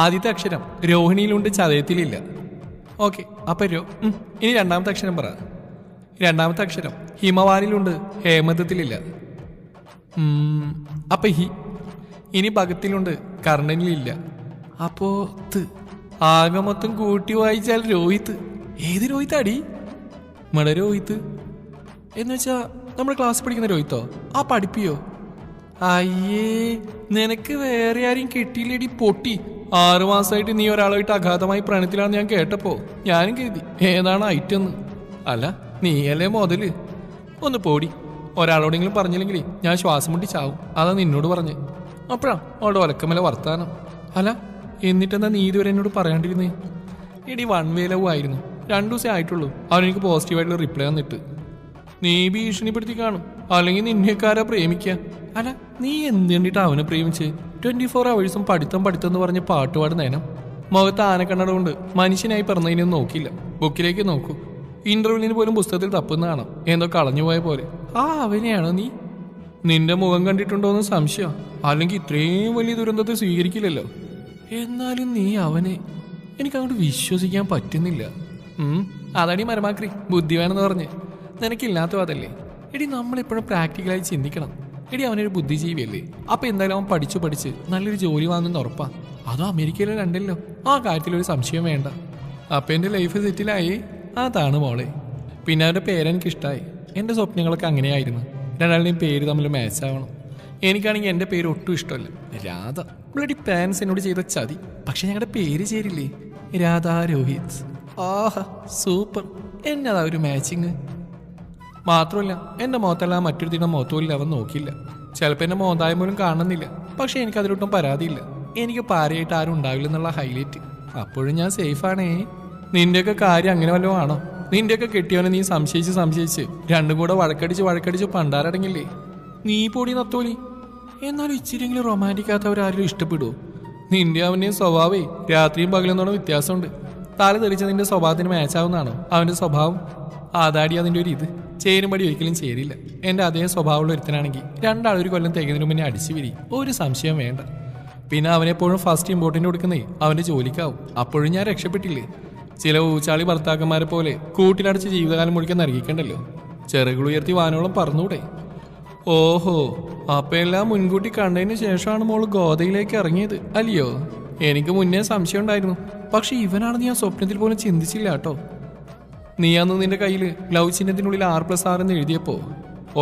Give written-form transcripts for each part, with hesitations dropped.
ആദ്യത്തെ അക്ഷരം രോഹിണിയിലുണ്ട്, ചതയത്തിലില്ല. ഓക്കെ, അപ്പൊ ഇനി രണ്ടാമത്തെ അക്ഷരം പറ. രണ്ടാമത്തെ അക്ഷരം ഹിമവാനിലുണ്ട്, ഹേമന്തത്തിലില്ല. അപ്പൊ ഹി. ഇനി ഭഗത്തിലുണ്ട്, കർണനിലില്ല. അപ്പോ ആകെ മൊത്തം കൂട്ടി വായിച്ചാൽ രോഹിത്. ഏത് രോഹിത്താടി? മട രോഹിത് എന്നുവെച്ചാ നമ്മൾ ക്ലാസ് പഠിക്കുന്ന രോഹിത്തോ? ആ പഠിപ്പിയോ? അയ്യേ, നിനക്ക് വേറെ ആരും കിട്ടിയില്ലേടി പൊട്ടി. 6 മാസമായിട്ട് നീ ഒരാളായിട്ട് അഗാധമായി പ്രണയത്തിലാണെന്ന് ഞാൻ കേട്ടപ്പോ ഞാനും കരുതി ഏതാണ് ഐറ്റെന്ന്. അല്ല, നീയല്ലേ മുതല്. ഒന്ന് പോടി. ഒരാളോടെങ്കിലും പറഞ്ഞില്ലെങ്കിൽ ഞാൻ ശ്വാസം മുട്ടി ചാവും. അതാ നിന്നോട് പറഞ്ഞ്. അപ്പഴാ അവളുടെ ഒലക്കമല വർത്താനം. അല്ല, എന്നിട്ടെന്താ നീ ഇതുവരെ എന്നോട് പറയാണ്ടിരുന്നേ? എടി 1 way ലവ് ആയിരുന്നു. 2 ദിവസമേ ആയിട്ടുള്ളൂ അവനെനിക്ക് പോസിറ്റീവായിട്ടുള്ള റിപ്ലൈ തന്നിട്ട്. നീ ഭീഷണിപ്പെടുത്തി കാണും, അല്ലെങ്കിൽ നിന്നെക്കാരാ പ്രേമിക്കുക. അല്ല, നീ എന്ത് കണ്ടിട്ട് അവനെ പ്രേമിച്ച്? 24 hours പഠിത്തം എന്ന് പറഞ്ഞ് പാട്ടുപാട് നേരം. മുഖത്ത് ആനക്കണ്ണട കൊണ്ട് മനുഷ്യനായി പിറന്നതിനൊന്നും നോക്കില്ല. ബുക്കിലേക്ക് നോക്കൂ. ഇന്റർവ്യൂവിന് പോലും പുസ്തകത്തിൽ തപ്പുന്ന കാണാം. എന്തോ കളഞ്ഞുപോയ പോലെ. ആ അവനെയാണോ നീ? നിന്റെ മുഖം കണ്ടിട്ടുണ്ടോന്ന് സംശയം. അല്ലെങ്കിൽ ഇത്രയും വലിയ ദുരന്തത്തെ സ്വീകരിക്കില്ലല്ലോ. എന്നാലും നീ അവനെ എനിക്കങ്ങോട്ട് വിശ്വസിക്കാൻ പറ്റുന്നില്ല. അതടി മരമാക്രി, ബുദ്ധി വേണമെന്ന് പറഞ്ഞ്. നിനക്കില്ലാത്തോ അതല്ലേ? എടി, നമ്മളെപ്പോഴും പ്രാക്ടിക്കലായി ചിന്തിക്കണം. എടി, അവനൊരു ബുദ്ധിജീവിയല്ലേ. അപ്പൊ എന്തായാലും അവൻ പഠിച്ച് നല്ലൊരു ജോലി വാങ്ങുന്ന ഉറപ്പാ. അതോ അമേരിക്കയിലോ ലണ്ടനിലോ? ആ കാര്യത്തിലൊരു സംശയം വേണ്ട. അപ്പൊ എന്റെ ലൈഫ് സെറ്റിലായി. അതാണ് മോളെ. പിന്നെ അവരുടെ പേരെനിക്കിഷ്ടമായി. എന്റെ സ്വപ്നങ്ങളൊക്കെ അങ്ങനെയായിരുന്നു. രണ്ടാളുടെയും പേര് തമ്മിൽ മാച്ച് ആവണം. എനിക്കാണെങ്കിൽ എന്റെ പേര് ഒട്ടും ഇഷ്ടമല്ല. രാധ. ബ്ലഡി പാരൻസ് എന്നോട് ചെയ്ത ചതി. പക്ഷെ ഞങ്ങളുടെ പേര് ചേരില്ലേ? രാധാ രോഹിത്. ആഹാ, സൂപ്പർ. എന്നതാ ഒരു മാച്ചിങ്. മാത്രമല്ല, എന്റെ മുഖത്തല്ല മറ്റൊരു ദിനം മുഖത്തോലിൽ അവൻ നോക്കിയില്ല. ചിലപ്പോൾ എന്റെ മോന്തായ പോലും കാണുന്നില്ല. പക്ഷെ എനിക്കതിലൊട്ടും പരാതിയില്ല. എനിക്ക് പാരയായിട്ട് ആരും ഉണ്ടാവില്ലെന്നുള്ള ഹൈലൈറ്റ്. അപ്പോഴും ഞാൻ സേഫാണേ. നിന്റെയൊക്കെ കാര്യം അങ്ങനെ വല്ലതും ആണോ? നിന്റെയൊക്കെ കെട്ടിയവനെ നീ സംശയിച്ച് രണ്ടും കൂടെ വഴക്കടിച്ച് പണ്ടാരടങ്ങില്ലേ? നീ പൊടി നത്തോലി. എന്നാലും ഇച്ചിരിയെങ്കിലും റൊമാൻറ്റിക് ആത്തവരാരും ഇഷ്ടപ്പെടുവോ? നിന്റെ അവന്റെയും സ്വഭാവേ രാത്രിയും പകലെന്നോണം വ്യത്യാസമുണ്ട്. തല തെറിച്ച നിന്റെ സ്വഭാവത്തിന് മാച്ചാവുന്നതാണോ അവന്റെ സ്വഭാവം? അതാടി അതിന്റെ ഒരു ഇത്. ചേരുമ്പടി ഒരിക്കലും ചേരില്ല. എന്റെ അതേ സ്വഭാവമുള്ള ഒരുത്തനാണെങ്കിൽ 2 ആൾ 1 കൊല്ലം തികഞ്ഞതിനു മുന്നേ അടിച്ചു വിരി. ഒരു സംശയം വേണ്ട. പിന്നെ അവനെപ്പോഴും ഫസ്റ്റ് ഇമ്പോർട്ടൻ്റ് കൊടുക്കുന്നേ അവന്റെ ജോലിക്കാവും. അപ്പോഴും ഞാൻ രക്ഷപ്പെട്ടില്ലേ? ചില ഊച്ചാളി ഭർത്താക്കന്മാരെ പോലെ കൂട്ടിലടച്ച് ജീവിതകാലം മുഴുവൻ നൽകിക്കണ്ടല്ലോ. ചിറകുകളുയർത്തി വാനോളം പറന്നൂടെ? ഓഹോ, അപ്പൊ എല്ലാം മുൻകൂട്ടി കണ്ടതിന് ശേഷമാണ് മോള് ഗോതയിലേക്ക് ഇറങ്ങിയത് അല്ലയോ? എനിക്ക് മുന്നേ സംശയം ഉണ്ടായിരുന്നു. പക്ഷെ ഇവനാണെന്ന് ഞാൻ സ്വപ്നത്തിൽ പോലും ചിന്തിച്ചില്ല കേട്ടോ. നീ അന്ന് നിന്റെ കയ്യിൽ ലവ് ചിഹ്നത്തിനുള്ളിൽ 6+6 എന്ന് എഴുതിയപ്പോ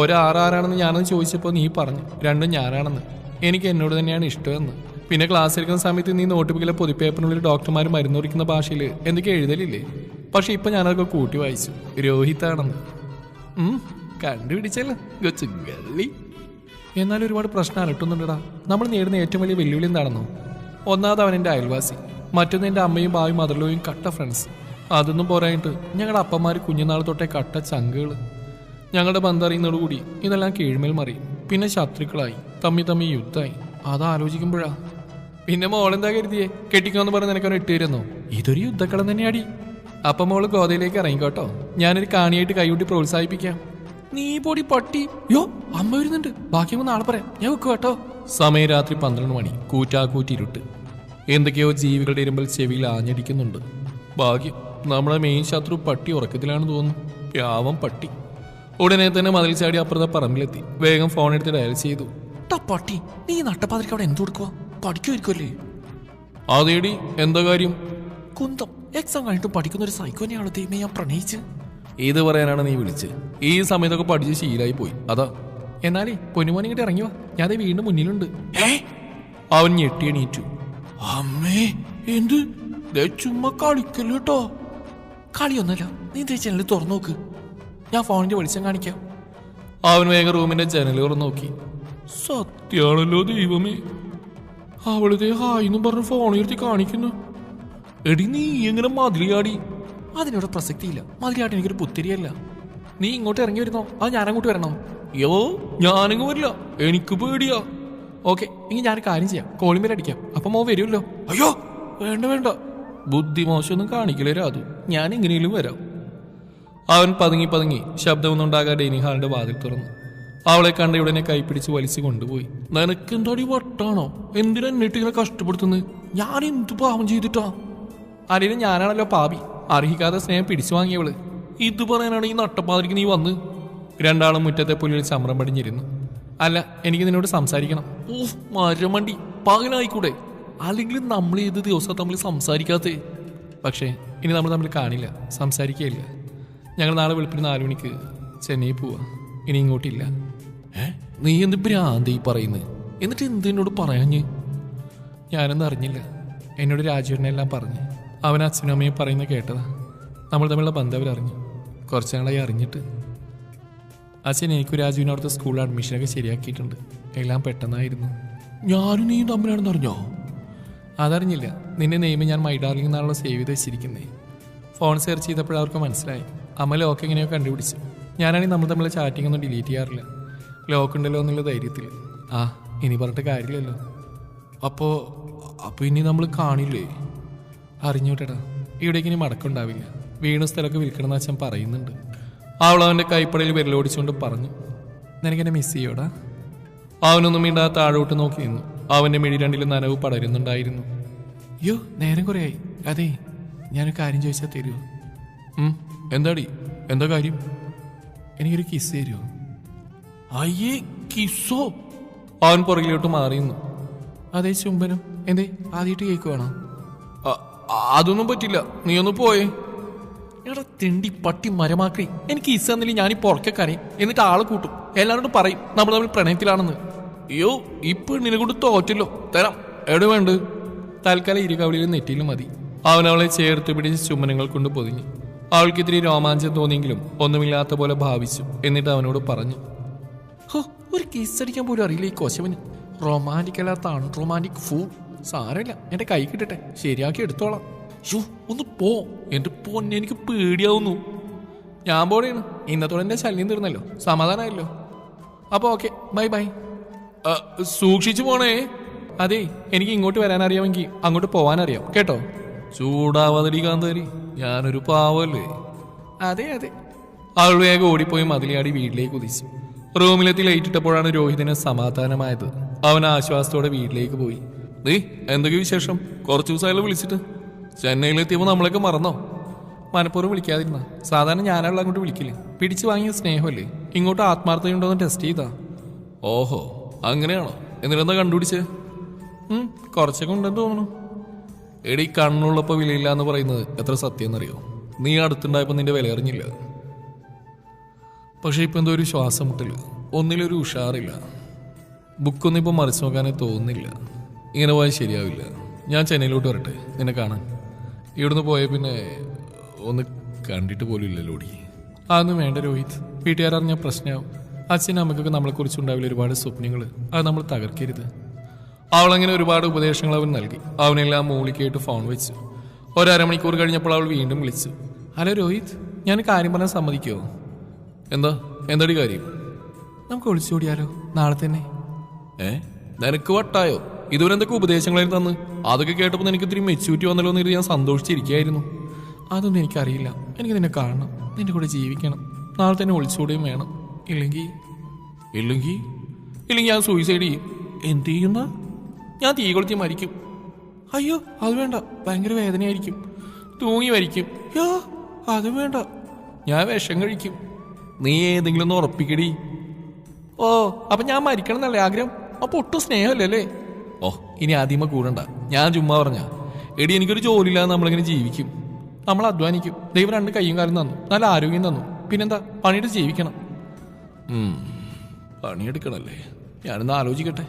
1 6 ആരാണെന്ന് ഞാനത് ചോദിച്ചപ്പോൾ നീ പറഞ്ഞു 2 ഞാനാണെന്ന്. എനിക്ക് എന്നോട് തന്നെയാണ് ഇഷ്ടമെന്ന്. പിന്നെ ക്ലാസ് എടുക്കുന്ന സമയത്ത് നീ നോട്ടുബുക്കിലെ പൊതിപ്പേപ്പറിനുള്ളിൽ ഡോക്ടർമാർ മരുന്നുറിക്കുന്ന ഭാഷയിൽ എന്തൊക്കെ എഴുതലില്ലേ? പക്ഷെ ഇപ്പൊ ഞാനതൊക്കെ കൂട്ടി വായിച്ചു. രോഹിത്താണെന്ന്. കണ്ടുപിടിച്ചല്ലോ ഗള്ളി. എന്നാലും ഒരുപാട് പ്രശ്നം അലട്ടുന്നുണ്ടടാ. നമ്മൾ നേടുന്ന ഏറ്റവും വലിയ വെല്ലുവിളി എന്താണെന്നോ? ഒന്നാമത് അവൻ എൻ്റെ അയൽവാസി. മറ്റൊന്ന് എൻ്റെ അമ്മയും ഭാവിയും മദർലോയും കട്ട ഫ്രണ്ട്സ്. അതൊന്നും പോരായിട്ട് ഞങ്ങളുടെ അപ്പന്മാർ കുഞ്ഞുനാൾ തൊട്ടേ കട്ട ചങ്കുകൾ. ഞങ്ങളുടെ ബന്ധം അറിയുന്നതോടുകൂടി ഇതെല്ലാം കീഴ്മേൽ മറിയും. പിന്നെ ശത്രുക്കളായി തമ്മി യുദ്ധമായി. അതാലോചിക്കുമ്പോഴാ. പിന്നെ മോളെന്താ കരുതിയേ? കെട്ടിക്കോന്ന് പറഞ്ഞ് നിനക്കൊന്ന് ഇട്ടുതരുന്നോ? ഇതൊരു യുദ്ധക്കളം തന്നെയാടി. അപ്പം മോള് ഗോതയിലേക്ക് ഇറങ്ങിക്കോട്ടോ. ഞാനൊരു കാണിയായിട്ട് കൈകൂട്ടി പ്രോത്സാഹിപ്പിക്കാം. നീ പൊടി പട്ടി. യോ, അമ്മ വരുന്നുണ്ട്. ബാക്കിയൊന്നും നാളെ പറയാം. ഞാൻ വെക്കും കേട്ടോ. സമയം രാത്രി 12 മണി. കൂറ്റാക്കൂറ്റിരുട്ട്. എന്തൊക്കെയോ ജീവികളുടെ ഇരുമ്പൽ ചെവിയിൽ ആഞ്ഞടിക്കുന്നുണ്ട്. ഭാഗ്യം നമ്മുടെ മെയിൻ ശത്രു പട്ടി ഉറക്കത്തിലാണെന്ന് തോന്നുന്നു. പാവം പട്ടി. ഉടനെ തന്നെ മതിൽ ചാടി അപ്പുറത്തെ പറമ്പിലെത്തി. വേഗം ഫോൺ എടുത്ത് ഡയൽ ചെയ്തു. പട്ടി, നീ നട്ടപ്പാതിരിക്ക് അവിടെ എന്ത് കൊടുക്കുക? പഠിക്കുമായിരിക്കുമല്ലേ? അതേടി, എന്താ കാര്യം? കുന്തം. എക്സാം കഴിഞ്ഞിട്ട് പഠിക്കുന്ന ഒരു സൈക്കോനെയാണോ ദൈവമേ ഞാൻ പ്രണയിച്ച്? ഇത് പറയാനാണ് നീ വിളിച്ച്? ഈ സമയത്തൊക്കെ പഠിച്ച് ശീലായി പോയി അതാ. എന്നാലേ പൊന്നുമോനെ ഇങ്ങോട്ട് ഇറങ്ങി വാ. ഞാൻ വീണ്ടും മുന്നിലുണ്ട്. അവൻ ഞെട്ടിയണീറ്റു. അമ്മേ, എന്ത്? ചുമ്മാ കളിക്കല്ലോ കേട്ടോ. കളിയൊന്നല്ല. നീ ജനൽ തുറന്നു നോക്ക്. ഞാൻ ഫോണിന്റെ വെളിച്ചം കാണിക്കാം. അവൻ വേഗം റൂമിന്റെ ജനൽ തുറന്നു നോക്കി. സത്യാണല്ലോ ദൈവമേ. അവളിതേ ഹായിന്നും പറഞ്ഞ് ഫോൺ ഉയർത്തി കാണിക്കുന്നു. എടി, നീ എങ്ങനെ മതിലിയാടി? അതിനോട് പ്രസക്തിയില്ല. മതിലിയാട്ടി എനിക്കൊരു പുത്തിരിയല്ല. നീ ഇങ്ങോട്ട് ഇറങ്ങി വരുന്നോ? അത് ഞാനങ്ങോട്ട് വരണോ? യോ, ഞാനിങ്ങ് വരില്ല. എനിക്ക് പേടിയാ. ഓക്കെ, എങ്കിൽ ഞാനൊരു കാര്യം ചെയ്യാം, കോളിംഗ് ബെൽ അടിക്കാം, അപ്പം മോൻ വരുമല്ലോ. അയ്യോ വേണ്ട വേണ്ട, ബുദ്ധിമോശമൊന്നും കാണിക്കില്ലേ രാതു, ഞാൻ എങ്ങനെയും വരാം. അവൻ പതുങ്ങി പതുങ്ങി ശബ്ദമൊന്നും ഉണ്ടാകാതെ ഡൈനിങ് ഹാളിന്റെ വാതിൽ തുറന്നു. അവളെ കണ്ട ഉടനെ കൈപ്പിടിച്ച് വലിച്ചു കൊണ്ടുപോയി. നിനക്കെന്താടി വട്ടാണോ? എന്തിനാ എന്നിട്ട് ഇങ്ങനെ കഷ്ടപ്പെടുത്തുന്നത്? ഞാൻ എന്ത് പാവം ചെയ്തിട്ടാ? അല്ലെങ്കിൽ ഞാനാണല്ലോ പാപി, അർഹിക്കാതെ സ്നേഹം പിടിച്ചു വാങ്ങിയവള്. ഇത് പറയാനാണ് ഈ നട്ടപ്പാതിരിക്ക് നീ വന്ന്. രണ്ടാളും മുറ്റത്തെ പുല്ലിൽ ചമ്രം പടിഞ്ഞിരുന്നു. അല്ല, എനിക്ക് നിന്നോട് സംസാരിക്കണം. ഓഹ് മരമണ്ടി, പകലായിക്കൂടെ? അല്ലെങ്കിൽ നമ്മൾ ഏത് ദിവസം തമ്മിൽ സംസാരിക്കാത്തേ? പക്ഷേ ഇനി നമ്മൾ തമ്മിൽ കാണില്ല, സംസാരിക്കുകയില്ല. ഞങ്ങൾ നാളെ വെളുപ്പിന് 4 മണിക്ക് ചെന്നൈ പോവാ. ഇനി ഇങ്ങോട്ടില്ല. നീ എന്ത് ഭ്രാന്തി പറയുന്നത്? എന്നിട്ട് എന്തിനോട് പറയാഞ്ഞ്? ഞാനൊന്നും അറിഞ്ഞില്ല. എന്നോട് രാജുവിനെല്ലാം പറഞ്ഞ് അവൻ അച്ഛനും അമ്മയും പറയുന്നത് കേട്ടതാ. നമ്മൾ തമ്മിലുള്ള ബന്ധം അവരറിഞ്ഞു. കുറച്ച് നാളായി അറിഞ്ഞിട്ട്. അച്ഛൻ എനിക്കും രാജുവിനും അവിടുത്തെ സ്കൂളിൽ അഡ്മിഷനൊക്കെ ശരിയാക്കിയിട്ടുണ്ട്. എല്ലാം പെട്ടെന്നായിരുന്നു. ഞാനും നീയും തമ്മിലാണെന്ന് അറിഞ്ഞോ? അതറിഞ്ഞില്ല. നിന്നെ നെയ്മ് ഞാൻ മൈ ഡാർലിംഗ് എന്നാണല്ലോ സേവ് ചെയ്ത് വെച്ചിരിക്കുന്നത്. ഫോൺ സെർച്ച് ചെയ്തപ്പോൾ അവർക്ക് മനസ്സിലായി. അമ്മ ലോക്ക് എങ്ങനെയോ കണ്ടുപിടിച്ചു. ഞാനാണെങ്കിൽ നമ്മൾ തമ്മിൽ ചാറ്റിംഗ് ഒന്നും ഡിലീറ്റ് ചെയ്യാറില്ല. ലോക്ക് ഉണ്ടല്ലോ എന്നുള്ള ധൈര്യത്തിൽ. ഇനി പറഞ്ഞിട്ട് കാര്യമില്ലല്ലോ. അപ്പോൾ ഇനി നമ്മൾ കാണില്ലേ? അറിഞ്ഞോട്ടെടാ, ഇവിടേക്ക് ഇനി മടക്കുണ്ടാവില്ല. വീണ സ്ഥലമൊക്കെ വിൽക്കണമെന്ന് അച്ഛൻ പറയുന്നുണ്ട്. അവളവൻ്റെ കൈപ്പടയിൽ വിരലോടിച്ചുകൊണ്ട് പറഞ്ഞു. നിനക്കെന്നെ മിസ് ചെയ്യോടാ? അവനൊന്നും മിണ്ടാതെ താഴോട്ട് നോക്കി നിന്നു. അവൻ്റെ മിഴി രണ്ടിലും നനവ് പടരുന്നുണ്ടായിരുന്നു. അയ്യോ നേരം കുറേയായി. അതെ, ഞാനൊരു കാര്യം ചോദിച്ചാൽ തരുമോ? എന്താടി, എന്താ കാര്യം? എനിക്കൊരു കിസ് തരുമോ? അയ്യേ കിസ്സോ? അവൻ പുറകിലോട്ട് മാറിയുന്നു. അതെ ചുംബനം. എന്തേ ആദ്യമായിട്ട് കേൾക്കുവാണോ? അതൊന്നും പറ്റില്ല, നീ ഒന്ന് പോയേ. എടാ തിണ്ടി പട്ടി മരമാക്കി, എനിക്ക് കിസ് തന്നില്ല ഞാനീ പുറക്കെ കരയും. എന്നിട്ട് ആളെ കൂട്ടും, എല്ലാവരോടും പറയും നമ്മൾ തമ്മിൽ പ്രണയത്തിലാണെന്ന്. അയ്യോ ഈ പെണ്ണിനെ കൊണ്ട് തോറ്റല്ലോ. തരാം, എവിടെ വേണ്ട? തൽക്കാലം ഇരുകവളിയിലും നെറ്റിയിലും മതി. അവൻ അവളെ ചേർത്ത് പിടിച്ച് ചുമനങ്ങൾ കൊണ്ട് പൊതിഞ്ഞു. അവൾക്കിത്തിരി രോമാഞ്ചം തോന്നിയെങ്കിലും ഒന്നുമില്ലാത്ത പോലെ ഭാവിച്ചു. എന്നിട്ട് അവനോട് പറഞ്ഞു, ഒരു കിസ് അടിക്കാൻ പോലും അറിയില്ല ഈ കൊശവന്. റൊമാൻറ്റിക് അല്ലാത്ത അൺറൊമാൻറ്റിക് ഫൂൾ. സാരമില്ല, എൻ്റെ കൈ കിട്ടട്ടെ, ശരിയാക്കി എടുത്തോളാം. ഒന്ന് പോ, എൻ്റെ പൊന്നെ, എനിക്ക് പേടിയാവുന്നു. ഞാൻ പോടെയാണ്. ഇന്നത്തോടെ എൻ്റെ ശല്യം തീർന്നല്ലോ, സമാധാനമായല്ലോ. അപ്പോൾ ഓക്കെ, ബൈ ബൈ. സൂക്ഷിച്ചു പോണേ. അതെ, എനിക്ക് ഇങ്ങോട്ട് വരാനറിയാമെങ്കിൽ അങ്ങോട്ട് പോവാനറിയാം കേട്ടോ. ചൂടാവാതിരി കാന്തരി, ഞാനൊരു പാവല്ലേ. അതെ അതെ. അവൾ വേഗം ഓടിപ്പോയി മതിലിയാടി വീട്ടിലേക്ക് കുതിച്ചു. റൂമിലെത്തി ലൈറ്റ് ഇട്ടപ്പോഴാണ് രോഹിതിന് സമാധാനമായത്. അവൻ ആശ്വാസത്തോടെ വീട്ടിലേക്ക് പോയി. നീ എന്തൊക്കെ വിശേഷം? കുറച്ച് ദിവസമായാലും വിളിച്ചിട്ട്. ചെന്നൈയിലെത്തിയപ്പോൾ നമ്മളൊക്കെ മറന്നോ? മനഃപൂർവ്വം വിളിക്കാതിരുന്ന. സാധാരണ ഞാനുള്ള അങ്ങോട്ട് വിളിക്കില്ലേ. പിടിച്ചു വാങ്ങിയ സ്നേഹമല്ലേ. ഇങ്ങോട്ട് ആത്മാർത്ഥതയുണ്ടോന്ന് ടെസ്റ്റ് ചെയ്താ. ഓഹോ അങ്ങനെയാണോ? എന്നിട്ടെന്താ കണ്ടുപിടിച്ചേ? കുറച്ചൊക്കെ ഉണ്ടെന്ന് തോന്നുന്നു. എടി കണ്ണുള്ളപ്പോൾ വിലയില്ല എന്ന് പറയുന്നത് എത്ര സത്യം എന്നറിയോ? നീ അടുത്തുണ്ടായപ്പോൾ നിന്റെ വില അറിഞ്ഞില്ല. പക്ഷെ ഇപ്പം എന്തോ ഒരു ശ്വാസം മുട്ടല്, ഒന്നിലൊരു ഉഷാറില്ല. ബുക്കൊന്നും ഇപ്പം മറിച്ചു നോക്കാനേ തോന്നുന്നില്ല. ഇങ്ങനെ പോയാൽ ശരിയാവില്ല. ഞാൻ ചെന്നൈയിലോട്ട് വരട്ടെ നിന്നെ കാണാൻ. ഇവിടുന്ന് പോയ പിന്നെ ഒന്ന് കണ്ടിട്ട് പോലും ഇല്ലല്ലോടി. അതൊന്നും വേണ്ട രോഹിത്, വീട്ടുകാരറിഞ്ഞാൽ പ്രശ്നമാവും. അച്ഛനും അമ്മയ്ക്കൊക്കെ നമ്മളെക്കുറിച്ചുണ്ടാവില്ല ഒരുപാട് സ്വപ്നങ്ങൾ, അത് നമ്മൾ തകർക്കരുത്. അവളങ്ങനെ ഒരുപാട് ഉപദേശങ്ങൾ അവൻ നൽകി. അവനെല്ലാം മൂളിക്കായിട്ട് ഫോൺ വെച്ചു. 1.5 മണിക്കൂർ കഴിഞ്ഞപ്പോൾ അവൾ വീണ്ടും വിളിച്ചു. ഹലോ രോഹിത്, ഞാൻ കാര്യം പറഞ്ഞാൽ സമ്മതിക്കുമോ? എന്താടി കാര്യം? നമുക്ക് ഒളിച്ചോടിയാലോ നാളെ തന്നെ? നിനക്ക് വട്ടായോ? ഇതുവരെ എന്തൊക്കെ ഉപദേശങ്ങളായിരുന്നു തന്ന്. അതൊക്കെ കേട്ടപ്പോൾ എനിക്ക് ഇത്തിരി മെച്യൂരിറ്റി വന്നല്ലോ എന്ന് ഞാൻ സന്തോഷിച്ചിരിക്കുകയായിരുന്നു. അതൊന്നും എനിക്കറിയില്ല. എനിക്ക് നിന്നെ കാണണം, നിന്റെ കൂടെ ജീവിക്കണം. നാളെ തന്നെ ഒളിച്ചോടുകയും വേണം. ഇല്ലെങ്കിൽ ഞാൻ സൂയിസൈഡ് ചെയ്യും. എന്ത് ചെയ്യുന്ന? ഞാൻ തീ കൊളുത്തി മരിക്കും. അയ്യോ അത് വേണ്ട, ഭയങ്കര വേദനയായിരിക്കും. തൂങ്ങി മരിക്കും. അത് വേണ്ട, ഞാൻ വിഷം കഴിക്കും. നീ ഏതെങ്കിലും ഒന്ന് ഉറപ്പിക്കടി. ഓ അപ്പം ഞാൻ മരിക്കണം എന്നല്ലേ ആഗ്രഹം? അപ്പോൾ ഒട്ടും സ്നേഹമല്ലേ? ഇനി ആദ്യമേ കൂടണ്ട, ഞാൻ ചുമ്മാ പറഞ്ഞ. എടി എനിക്കൊരു ജോലിയില്ലാതെ നമ്മളിങ്ങനെ ജീവിക്കും. നമ്മൾ അധ്വാനിക്കും. ദൈവം 2 കൈയും കാലും തന്നു, നല്ല ആരോഗ്യം തന്നു. പിന്നെന്താ, പണിയെടുത്ത് ജീവിക്കണം. പണിയെടുക്കണല്ലേ? ഞാനൊന്ന് ആലോചിക്കട്ടെ.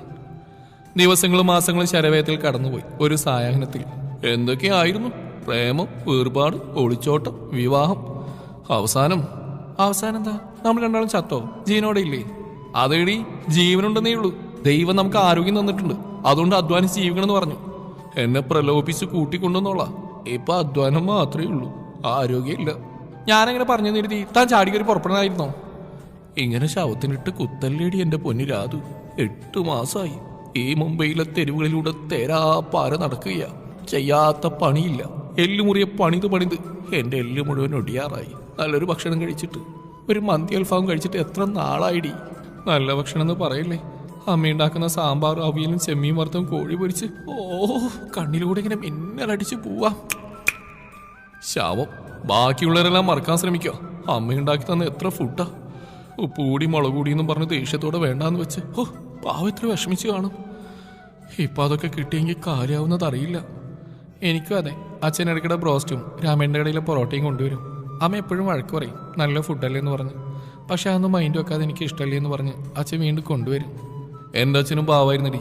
ദിവസങ്ങളും മാസങ്ങളും ശരവേഗത്തിൽ കടന്നുപോയി. ഒരു സായാഹ്നത്തിൽ എന്തൊക്കെയായിരുന്നു? പ്രേമം, വേർപാട്, ഒളിച്ചോട്ടം, വിവാഹം. അവസാനം എന്താ? നമ്മൾ രണ്ടാളും ചത്തോ? ജീവനോടെ ഇല്ലേ? അതേടി, ജീവനുണ്ടെന്നേ ഉള്ളൂ. ദൈവം നമുക്ക് ആരോഗ്യം തന്നിട്ടുണ്ട്, അതുകൊണ്ട് അധ്വാനിച്ച് ജീവിക്കണമെന്ന് പറഞ്ഞു. എന്നെ പ്രലോഭിപ്പിച്ച് കൂട്ടിക്കൊണ്ടുവന്നോളാ. ഇപ്പൊ അധ്വാനം മാത്രമേ ഉള്ളൂ, ആരോഗ്യമില്ല. ഞാനങ്ങനെ പറഞ്ഞു നിർത്തി താൻ ചാടിക്കറി പുറപ്പെടാനായിരുന്നോ? ഇങ്ങനെ ശവത്തിനിട്ട് കുത്തല്ലേടി എൻ്റെ പൊന്നി രാതു. 8 മാസമായി. ഈ മുംബൈയിലെ തെരുവുകളിലൂടെ തേരാപ്പാര നടക്കുക. ചെയ്യാത്ത പണിയില്ല. എല്ലുമുറിയെ പണിത് എൻ്റെ എല്ല് മുഴുവൻ ഒടിയാറായി. നല്ലൊരു ഭക്ഷണം കഴിച്ചിട്ട്, ഒരു മന്തി അൽഫാം കഴിച്ചിട്ട് എത്ര നാളായിടി. നല്ല ഭക്ഷണം എന്ന് പറയില്ലേ, അമ്മയുണ്ടാക്കുന്ന സാമ്പാർ, അവിയലും ചെമ്മീൻ വറുത്തും കോഴി പൊരിച്ച് കണ്ണിലൂടെ ഇങ്ങനെ മിന്നലടിച്ച് പോവാം. ശാപം. ബാക്കിയുള്ളവരെല്ലാം മറക്കാൻ ശ്രമിക്കുക. അമ്മയുണ്ടാക്കി തന്ന എത്ര ഫുഡാ. ഉപ്പുകൂടി മുളക് കൂടിയെന്നും പറഞ്ഞ് ദേഷ്യത്തോടെ വേണ്ടാന്ന് വെച്ച് പാവം എത്ര വിഷമിച്ച് കാണും. ഇപ്പം അതൊക്കെ കിട്ടിയെങ്കിൽ കാര്യമാവുന്നത് അറിയില്ല. എനിക്കും അതെ. അച്ഛൻ ഇടയ്ക്കിടെ ബ്രോസ്റ്റും രാമേൻ്റെ കടയിലെ പൊറോട്ടയും കൊണ്ടുവരും. അമ്മ എപ്പോഴും വഴക്ക് പറയും, നല്ല ഫുഡല്ലേ എന്ന് പറഞ്ഞ്. പക്ഷെ അതൊന്നും മൈൻഡ് വെക്കാതെ എനിക്ക് ഇഷ്ടമല്ലേ എന്ന് പറഞ്ഞ് അച്ഛൻ വീണ്ടും കൊണ്ടുവരും. എൻ്റെ അച്ഛനും പാവായിരുന്നടി.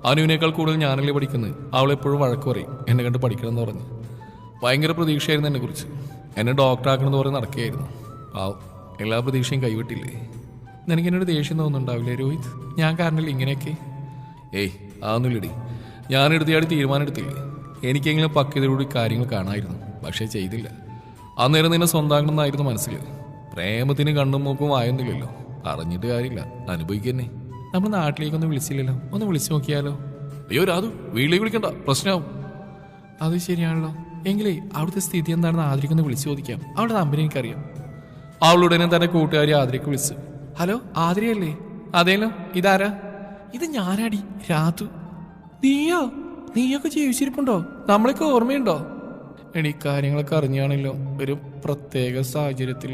അനുവിനേക്കാൾ കൂടുതൽ ഞാനല്ലേ പഠിക്കുന്നത്. അവളെപ്പോഴും വഴക്ക് പറയും എന്നെ കണ്ട് പഠിക്കണമെന്ന് പറഞ്ഞ്. ഭയങ്കര പ്രതീക്ഷയായിരുന്നു എന്നെക്കുറിച്ച്. എന്നെ ഡോക്ടറാക്കണമെന്ന് പറഞ്ഞ് നടക്കുകയായിരുന്നു. പാവം, എല്ലാ പ്രതീക്ഷയും കൈവിട്ടില്ലേ. നിനക്കെന്നോട് ദേഷ്യം തോന്നുന്നുണ്ടാവില്ലേ രോഹിത്? ഞാൻ കാരണമല്ലേ ഇങ്ങനെയൊക്കെ? ഏയ് അതൊന്നുമില്ലടി. ഞാനെടുത്തിയാടി തീരുമാനം എടുത്തില്ലേ. എനിക്കെങ്കിലും പക്വതയോടുകൂടി കാര്യങ്ങൾ കാണാമായിരുന്നു. പക്ഷേ ചെയ്തില്ല. അന്നേരം നിന്നെ സ്വന്തമാക്കണമെന്നായിരുന്നു മനസ്സിൽ. പ്രേമത്തിന് കണ്ണും മൂക്കും ആയൊന്നുമില്ലല്ലോ. അറിഞ്ഞിട്ട് കാര്യമില്ല, അനുഭവിക്കന്നെ. നമ്മൾ നാട്ടിലേക്കൊന്നും വിളിച്ചില്ലല്ലോ, ഒന്ന് വിളിച്ചു നോക്കിയാലോ? അയ്യോ രാധു, വീട്ടിലേക്ക് വിളിക്കണ്ട, പ്രശ്നമാവും. അത് ശരിയാണല്ലോ. എങ്കിലേ അവിടുത്തെ സ്ഥിതി എന്താണെന്ന് ആദ്രിക്കൊന്ന് വിളിച്ചു ചോദിക്കാം. അവളുടെ നമ്പർ എനിക്കറിയാം. അവളുടനെ തന്നെ കൂട്ടുകാരി ആദ്രയ്ക്ക് വിളിച്ചു. ഹലോ, ആദ്രയല്ലേ? അതേലോ, ഇതാരാ? ഇത് ഞാനാടി, രാധു. നീയൊക്കെ ജീവിച്ചിരിപ്പുണ്ടോ? നമ്മളൊക്കെ ഓർമ്മയുണ്ടോ? എടി, കാര്യങ്ങളൊക്കെ അറിഞ്ഞാണല്ലോ. ഒരു പ്രത്യേക സാഹചര്യത്തിൽ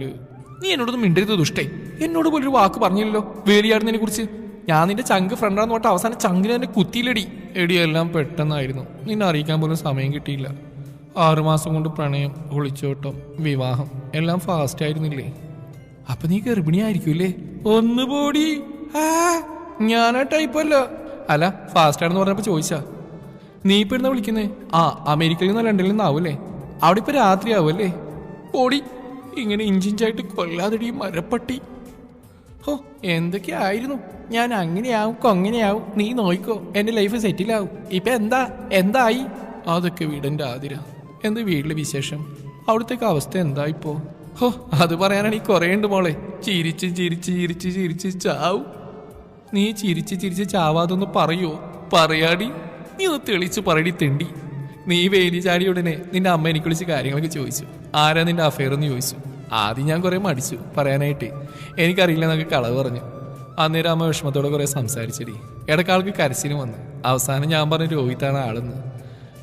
നീ എന്നോടൊന്നും മിണ്ടരുത് ദുഷ്ടേ. എന്നോട് പോലൊരു വാക്ക് പറഞ്ഞില്ലല്ലോ വേലിയാടുന്നതിനെ കുറിച്ച്. ഞാൻ നിന്റെ ചങ്ക് ഫ്രണ്ടാന്ന് തൊട്ട് അവസാനം ചങ്കിന് തന്നെ കുത്തിയില്ലടി. എടി, എല്ലാം പെട്ടെന്നായിരുന്നു. നിന്നെ അറിയിക്കാൻ പോലും സമയം കിട്ടിയില്ല. 6 മാസം കൊണ്ട് പ്രണയം, ഒളിച്ചോട്ടം, വിവാഹം എല്ലാം ഫാസ്റ്റ് ആയിരുന്നില്ലേ? അപ്പൊ നീ ഗർഭിണിയായിരിക്കൂല്ലേ? ഒന്ന് പോടി. ഞാനാ ടൈപ്പല്ല. അല്ല, ഫാസ്റ്റ് ആണെന്ന് പറഞ്ഞപ്പോ ചോദിച്ചാ. നീ ഇപ്പൊ ഇരുന്നാ വിളിക്കുന്നേ? അമേരിക്കയിൽ നിന്നോ ലണ്ടനിൽ നിന്നാവൂല്ലേ? അവിടെ ഇപ്പൊ രാത്രി ആവുമല്ലേ? ഓടി, ഇങ്ങനെ ഇഞ്ചിഞ്ചായിട്ട് കൊല്ലാതെടി മരപ്പട്ടി. എന്തൊക്കെയായിരുന്നു. ഞാൻ അങ്ങനെയാവും കൊങ്ങനെയാവും, നീ നോയിക്കോ, എന്റെ ലൈഫ് സെറ്റിലാവും. ഇപ്പൊ എന്തായി? അതൊക്കെ വീടിന്റെ ആതിര. എന്ത് വീട്ടിലെ വിശേഷം? അവിടുത്തേക്ക് അവസ്ഥ എന്താ ഇപ്പോ? അത് പറയാനാണ് ഈ കുറേയുണ്ട് മോളെ. ചിരിച്ച് ചിരിച്ച് ചിരിച്ച് ചിരിച്ച് ചാവും. നീ ചിരിച്ച് ചിരിച്ച് ചാവാതൊന്ന് പറയോ? പറയാടി, നീ ഒന്ന് തെളിച്ച് പറയടി തെണ്ടി. നീ വേലി ചാടി ഉടനെ നിന്റെ അമ്മ എനിക്ക് വിളിച്ച് കാര്യങ്ങളൊക്കെ ചോദിച്ചു. ആരാ നിന്റെ അഫെയർ എന്ന് ചോദിച്ചു. ആദ്യം ഞാൻ കുറെ മടിച്ചു പറയാനായിട്ട്. എനിക്കറിയില്ല എന്നൊക്കെ കളവ് പറഞ്ഞു. അന്നേരം അമ്മ വിഷമത്തോടെ കുറെ സംസാരിച്ചടി. ഇടക്കാൾക്ക് കരച്ചിലും വന്നു. അവസാനം ഞാൻ പറഞ്ഞു രോഹിത്താണ് ആളെന്ന്.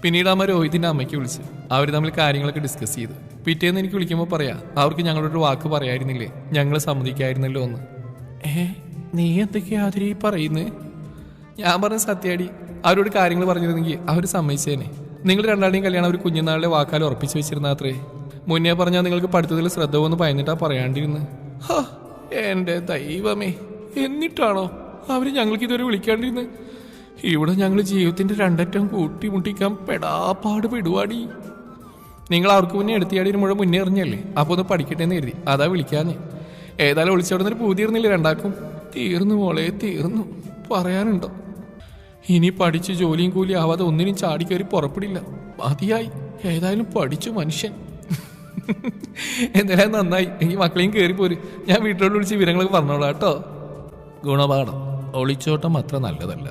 പിന്നീട് അമ്മ രോഹിത്തിന്റെ അമ്മയ്ക്ക് വിളിച്ചു. അവർ തമ്മിൽ കാര്യങ്ങളൊക്കെ ഡിസ്കസ് ചെയ്തു. പിറ്റേന്ന് എനിക്ക് വിളിക്കുമ്പോൾ പറയാ, അവർക്ക് ഞങ്ങളൊരു വാക്ക് പറയായിരുന്നില്ലേ, ഞങ്ങൾ സമ്മതിക്കായിരുന്നല്ലോ എന്ന്. നീ എന്തൊക്കെയാ ആതിരി പറയുന്നേ? ഞാൻ പറഞ്ഞ സത്യാടി. അവരോട് കാര്യങ്ങൾ പറഞ്ഞിരുന്നെങ്കിൽ അവർ സമ്മതിച്ചേനെ. നിങ്ങൾ രണ്ടാളുടെയും കല്യാണം ഒരു കുഞ്ഞുനാളിലെ വാക്കാൽ ഉറപ്പിച്ചു വെച്ചിരുന്നാത്രേ. മുന്നേ പറഞ്ഞാൽ നിങ്ങൾക്ക് പഠിത്തത്തിൽ ശ്രദ്ധ വന്ന് പയന്നിട്ടാ പറയാണ്ടിരുന്ന്. എന്റെ ദൈവമേ, എന്നിട്ടാണോ അവര് ഞങ്ങൾക്ക് ഇതുവരെ വിളിക്കാണ്ടിരുന്ന്? ഇവിടെ ഞങ്ങൾ ജീവിതത്തിന്റെ രണ്ടറ്റം കൂട്ടിമുട്ടിക്കാൻ പെടാപ്പാട് പെടുവാടി. നിങ്ങൾ അവർക്ക് മുന്നേ എടുത്തിയാടി മുഴുവൻ മുന്നേ എറിഞ്ഞല്ലേ, അപ്പൊ ഒന്ന് പഠിക്കട്ടെ എന്ന് കരുതി. അതാ വിളിക്കാഞ്ഞ്. ഏതായാലും ഒളിച്ചോടുന്നൊരു പൂതിയിരുന്നില്ല രണ്ടാക്കും. തീർന്നു മോളെ, തീർന്നു. പറയാനുണ്ടോ? ഇനി പഠിച്ച് ജോലിയും കൂലി ആവാതെ ഒന്നിനും ചാടിക്കയറി പുറപ്പെടില്ല. മതിയായി. ഏതായാലും പഠിച്ചു മനുഷ്യൻ. എന്തായാലും നന്നായി. എനിക്ക് മക്കളെയും കയറി പോര്. ഞാൻ വീട്ടിലോട്ട് വിളിച്ച് വിവരങ്ങളൊക്കെ പറഞ്ഞോളാം കേട്ടോ. ഗുണപാഠം: ഒളിച്ചോട്ടം അത്ര നല്ലതല്ല.